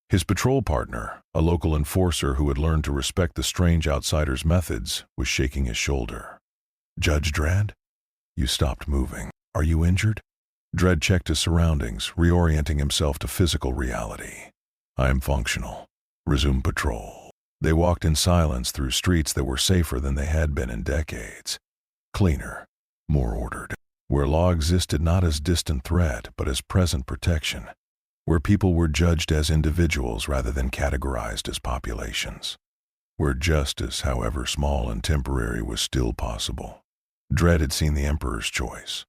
His patrol partner, a local enforcer who had learned to respect the strange outsider's methods, was shaking his shoulder. Judge Dredd? You stopped moving. Are you injured? Dredd checked his surroundings, reorienting himself to physical reality. I am functional. Resume patrol. They walked in silence through streets that were safer than they had been in decades. Cleaner, more ordered, where law existed not as distant threat but as present protection. Where people were judged as individuals rather than categorized as populations. Where justice, however small and temporary, was still possible. Dredd had seen the Emperor's choice,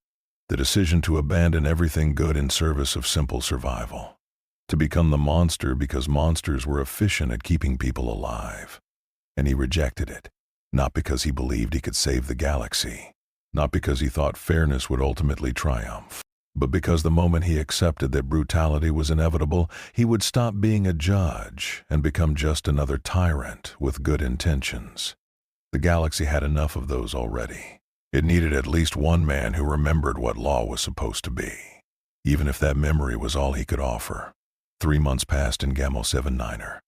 the decision to abandon everything good in service of simple survival, to become the monster because monsters were efficient at keeping people alive. And he rejected it, not because he believed he could save the galaxy, not because he thought fairness would ultimately triumph, but because the moment he accepted that brutality was inevitable, he would stop being a judge and become just another tyrant with good intentions. The galaxy had enough of those already. It needed at least one man who remembered what law was supposed to be, even if that memory was all he could offer. 3 months passed in Gamma 79er.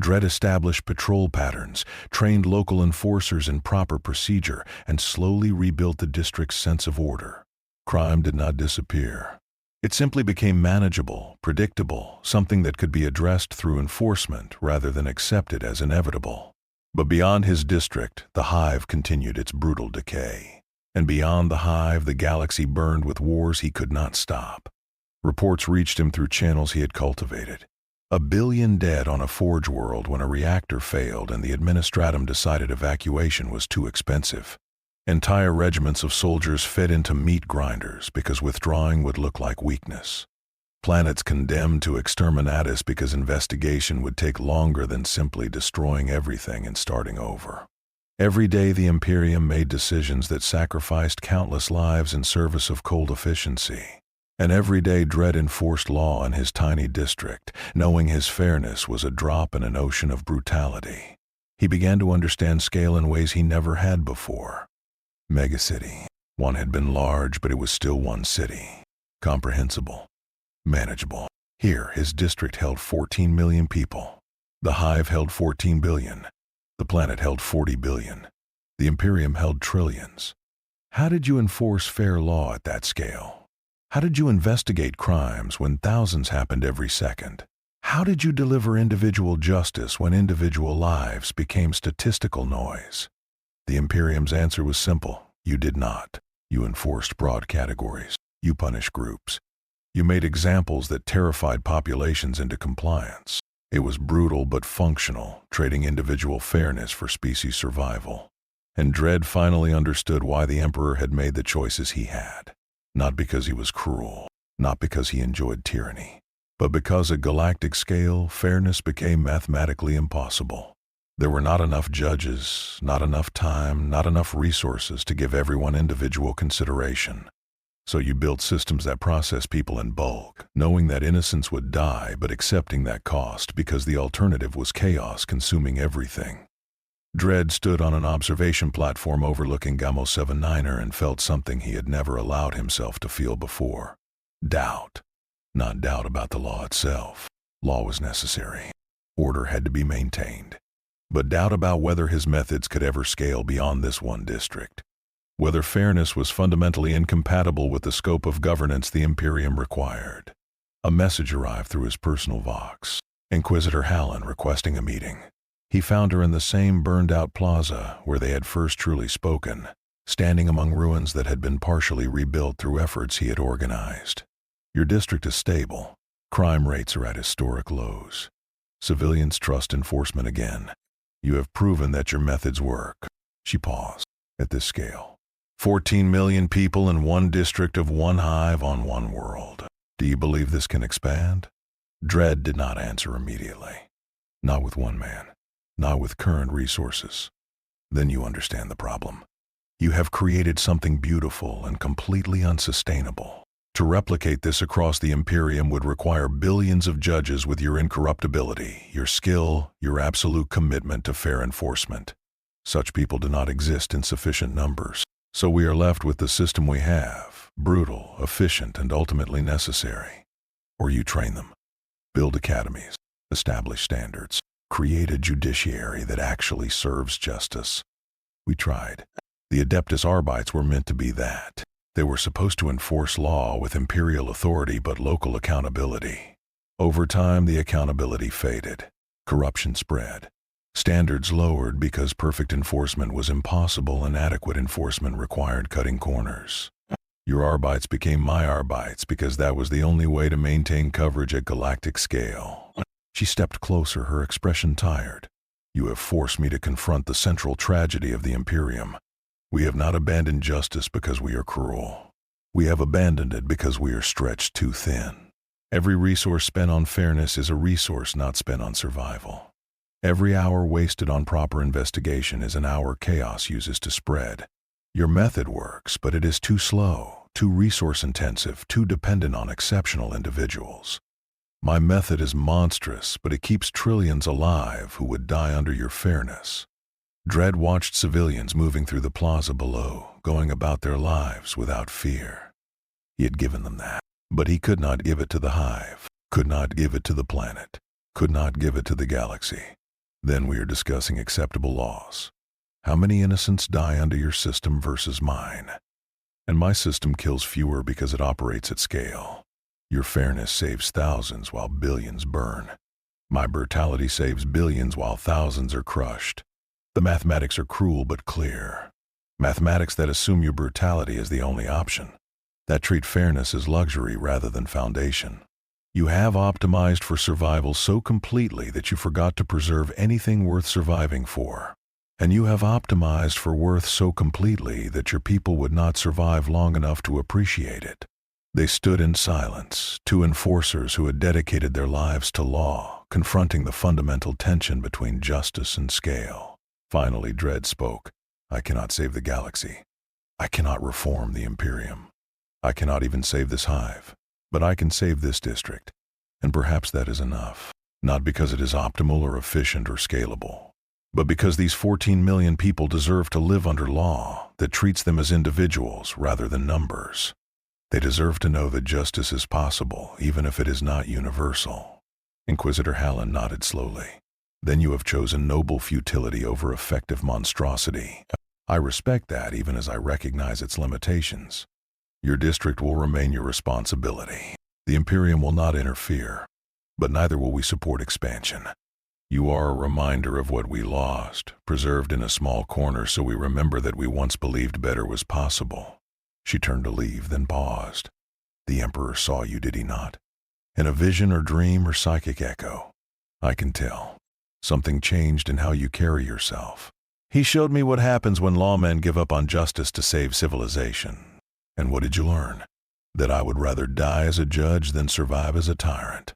Dredd established patrol patterns, trained local enforcers in proper procedure, and slowly rebuilt the district's sense of order. Crime did not disappear. It simply became manageable, predictable, something that could be addressed through enforcement rather than accepted as inevitable. But beyond his district, the hive continued its brutal decay. And beyond the hive, the galaxy burned with wars he could not stop. Reports reached him through channels he had cultivated. 1 billion dead on a forge world when a reactor failed and the administratum decided evacuation was too expensive. Entire regiments of soldiers fed into meat grinders because withdrawing would look like weakness. Planets condemned to exterminatus because investigation would take longer than simply destroying everything and starting over. Every day the Imperium made decisions that sacrificed countless lives in service of cold efficiency. And every day Dredd enforced law in his tiny district, knowing his fairness was a drop in an ocean of brutality. He began to understand scale in ways he never had before. Megacity. One had been large, but it was still one city. Comprehensible. Manageable. Here, his district held 14 million people. The hive held 14 billion. The planet held 40 billion. The Imperium held trillions. How did you enforce fair law at that scale? How did you investigate crimes when thousands happened every second? How did you deliver individual justice when individual lives became statistical noise? The Imperium's answer was simple. You did not. You enforced broad categories. You punished groups. You made examples that terrified populations into compliance. It was brutal but functional, trading individual fairness for species survival. And Dredd finally understood why the Emperor had made the choices he had. Not because he was cruel, not because he enjoyed tyranny, but because at galactic scale, fairness became mathematically impossible. There were not enough judges, not enough time, not enough resources to give everyone individual consideration. So you built systems that process people in bulk, knowing that innocence would die but accepting that cost because the alternative was chaos consuming everything. Dredd stood on an observation platform overlooking Gamma 79er and felt something he had never allowed himself to feel before. Doubt. Not doubt about the law itself. Law was necessary. Order had to be maintained. But doubt about whether his methods could ever scale beyond this one district. Whether fairness was fundamentally incompatible with the scope of governance the Imperium required. A message arrived through his personal vox. Inquisitor Hallen requesting a meeting. He found her in the same burned-out plaza where they had first truly spoken, standing among ruins that had been partially rebuilt through efforts he had organized. Your district is stable. Crime rates are at historic lows. Civilians trust enforcement again. You have proven that your methods work. She paused. At this scale. 14 million people in one district of one hive on one world. Do you believe this can expand? Dredd did not answer immediately. Not with one man. Not with current resources. Then you understand the problem. You have created something beautiful and completely unsustainable. To replicate this across the Imperium would require billions of judges with your incorruptibility, your skill, your absolute commitment to fair enforcement. Such people do not exist in sufficient numbers. So we are left with the system we have, brutal, efficient, and ultimately necessary. Or you train them. Build academies, establish standards, create a judiciary that actually serves justice. We tried. The Adeptus Arbites were meant to be that. They were supposed to enforce law with imperial authority but local accountability. Over time, the accountability faded. Corruption spread. Standards lowered because perfect enforcement was impossible and adequate enforcement required cutting corners. Your Arbites became my Arbites because that was the only way to maintain coverage at galactic scale. She stepped closer, her expression tired. You have forced me to confront the central tragedy of the Imperium. We have not abandoned justice because we are cruel. We have abandoned it because we are stretched too thin. Every resource spent on fairness is a resource not spent on survival. Every hour wasted on proper investigation is an hour chaos uses to spread. Your method works, but it is too slow, too resource-intensive, too dependent on exceptional individuals. My method is monstrous, but it keeps trillions alive who would die under your fairness. Dredd watched civilians moving through the plaza below, going about their lives without fear. He had given them that, but he could not give it to the hive, could not give it to the planet, could not give it to the galaxy. Then we are discussing acceptable laws. How many innocents die under your system versus mine? And my system kills fewer because it operates at scale. Your fairness saves thousands while billions burn. My brutality saves billions while thousands are crushed. The mathematics are cruel but clear. Mathematics that assume your brutality is the only option, that treat fairness as luxury rather than foundation. You have optimized for survival so completely that you forgot to preserve anything worth surviving for. And you have optimized for worth so completely that your people would not survive long enough to appreciate it. They stood in silence, two enforcers who had dedicated their lives to law, confronting the fundamental tension between justice and scale. Finally, Dredd spoke. I cannot save the galaxy. I cannot reform the Imperium. I cannot even save this hive. But I can save this district. And perhaps that is enough. Not because it is optimal or efficient or scalable, but because these 14 million people deserve to live under law that treats them as individuals rather than numbers. They deserve to know that justice is possible, even if it is not universal. Inquisitor Hallen nodded slowly. Then you have chosen noble futility over effective monstrosity. I respect that, even as I recognize its limitations. Your district will remain your responsibility. The Imperium will not interfere, but neither will we support expansion. You are a reminder of what we lost, preserved in a small corner so we remember that we once believed better was possible. She turned to leave, then paused. The Emperor saw you, did he not? In a vision or dream or psychic echo? I can tell. Something changed in how you carry yourself. He showed me what happens when lawmen give up on justice to save civilization. And what did you learn? That I would rather die as a judge than survive as a tyrant.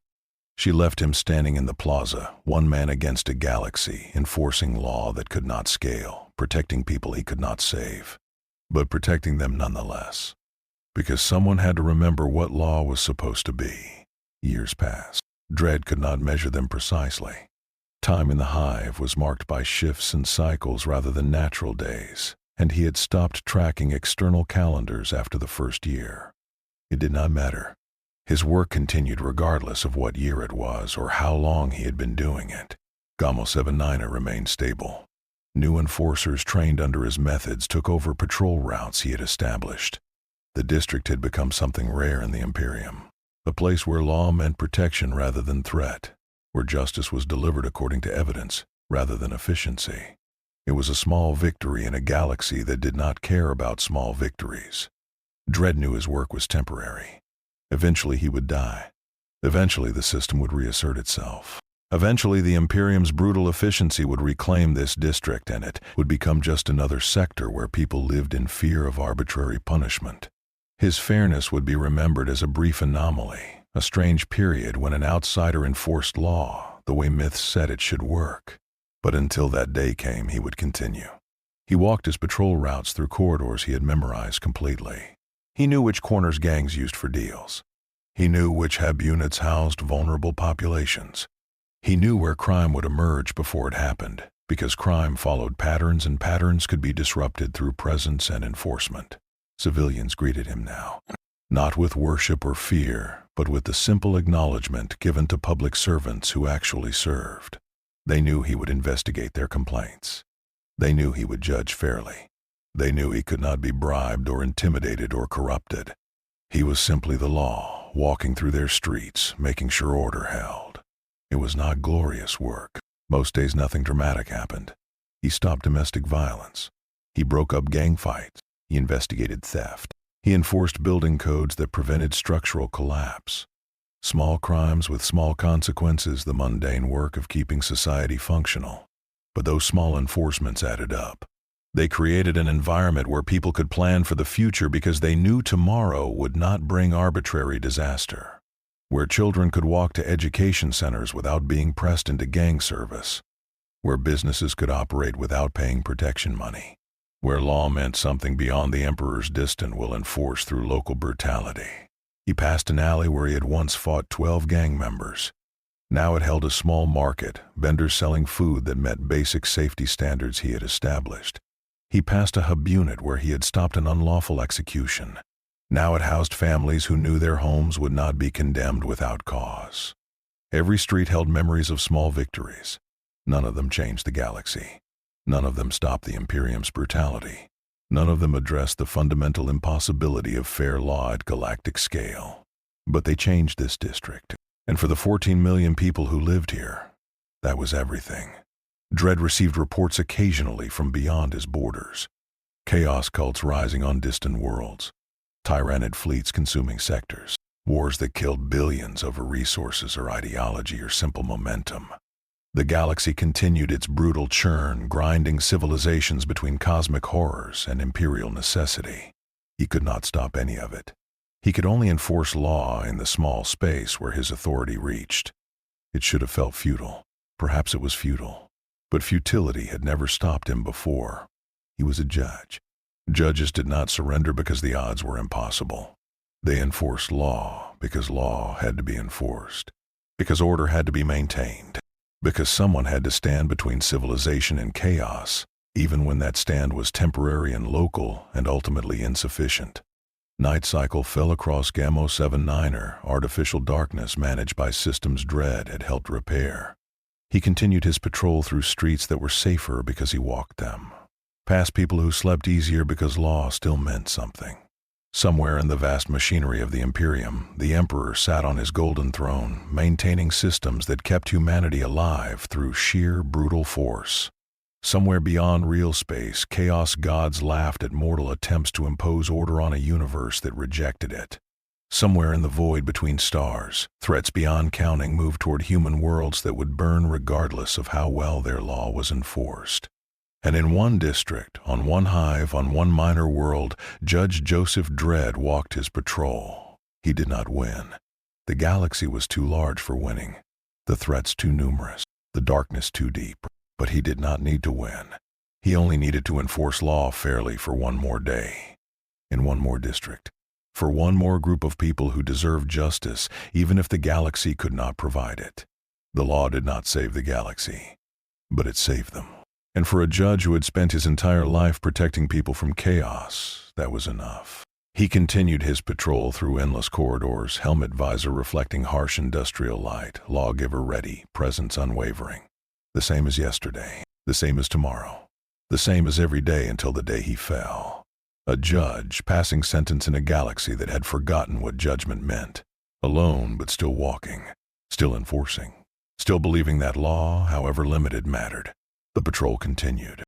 She left him standing in the plaza, one man against a galaxy, enforcing law that could not scale, protecting people he could not save, but protecting them nonetheless. Because someone had to remember what law was supposed to be. Years passed. Dredd could not measure them precisely. Time in the hive was marked by shifts and cycles rather than natural days, and he had stopped tracking external calendars after the first year. It did not matter. His work continued regardless of what year it was or how long he had been doing it. Gamma 79 remained stable. New enforcers trained under his methods took over patrol routes he had established. The district had become something rare in the Imperium, a place where law meant protection rather than threat, where justice was delivered according to evidence rather than efficiency. It was a small victory in a galaxy that did not care about small victories. Dredd knew his work was temporary. Eventually he would die. Eventually the system would reassert itself. Eventually the Imperium's brutal efficiency would reclaim this district, and it would become just another sector where people lived in fear of arbitrary punishment. His fairness would be remembered as a brief anomaly, a strange period when an outsider enforced law the way myths said it should work. But until that day came, he would continue. He walked his patrol routes through corridors he had memorized completely. He knew which corners gangs used for deals. He knew which hub units housed vulnerable populations. He knew where crime would emerge before it happened, because crime followed patterns and patterns could be disrupted through presence and enforcement. Civilians greeted him now, not with worship or fear, but with the simple acknowledgement given to public servants who actually served. They knew he would investigate their complaints. They knew he would judge fairly. They knew he could not be bribed or intimidated or corrupted. He was simply the law, walking through their streets, making sure order held. It was not glorious work. Most days nothing dramatic happened. He stopped domestic violence. He broke up gang fights. He investigated theft. He enforced building codes that prevented structural collapse. Small crimes with small consequences, the mundane work of keeping society functional. But those small enforcements added up. They created an environment where people could plan for the future because they knew tomorrow would not bring arbitrary disaster. Where children could walk to education centers without being pressed into gang service. Where businesses could operate without paying protection money. Where law meant something beyond the emperor's distant will enforced through local brutality. He passed an alley where he had once fought 12 gang members. Now it held a small market, vendors selling food that met basic safety standards he had established. He passed a hub unit where he had stopped an unlawful execution. Now it housed families who knew their homes would not be condemned without cause. Every street held memories of small victories. None of them changed the galaxy. None of them stopped the Imperium's brutality. None of them addressed the fundamental impossibility of fair law at galactic scale. But they changed this district. And for the 14 million people who lived here, that was everything. Dredd received reports occasionally from beyond his borders. Chaos cults rising on distant worlds. Tyrannid fleets consuming sectors. Wars that killed billions over resources or ideology or simple momentum. The galaxy continued its brutal churn, grinding civilizations between cosmic horrors and imperial necessity. He could not stop any of it. He could only enforce law in the small space where his authority reached. It should have felt futile. Perhaps it was futile. But futility had never stopped him before. He was a judge. Judges did not surrender because the odds were impossible. They enforced law because law had to be enforced. Because order had to be maintained. Because someone had to stand between civilization and chaos, even when that stand was temporary and local and ultimately insufficient. Night Cycle fell across Gamma 79er, artificial darkness managed by Systems Dredd had helped repair. He continued his patrol through streets that were safer because he walked them. Past people who slept easier because law still meant something. Somewhere in the vast machinery of the Imperium, the Emperor sat on his golden throne, maintaining systems that kept humanity alive through sheer brutal force. Somewhere beyond real space, chaos gods laughed at mortal attempts to impose order on a universe that rejected it. Somewhere in the void between stars, threats beyond counting moved toward human worlds that would burn regardless of how well their law was enforced. And in one district, on one hive, on one minor world, Judge Joseph Dredd walked his patrol. He did not win. The galaxy was too large for winning, the threats too numerous, the darkness too deep. But he did not need to win. He only needed to enforce law fairly for one more day, in one more district. For one more group of people who deserved justice, even if the galaxy could not provide it. The law did not save the galaxy, but it saved them. And for a judge who had spent his entire life protecting people from chaos, that was enough. He continued his patrol through endless corridors, helmet visor reflecting harsh industrial light, lawgiver ready, presence unwavering. The same as yesterday, the same as tomorrow, the same as every day until the day he fell. A judge passing sentence in a galaxy that had forgotten what judgment meant. Alone but still walking, still enforcing, still believing that law, however limited, mattered. The patrol continued.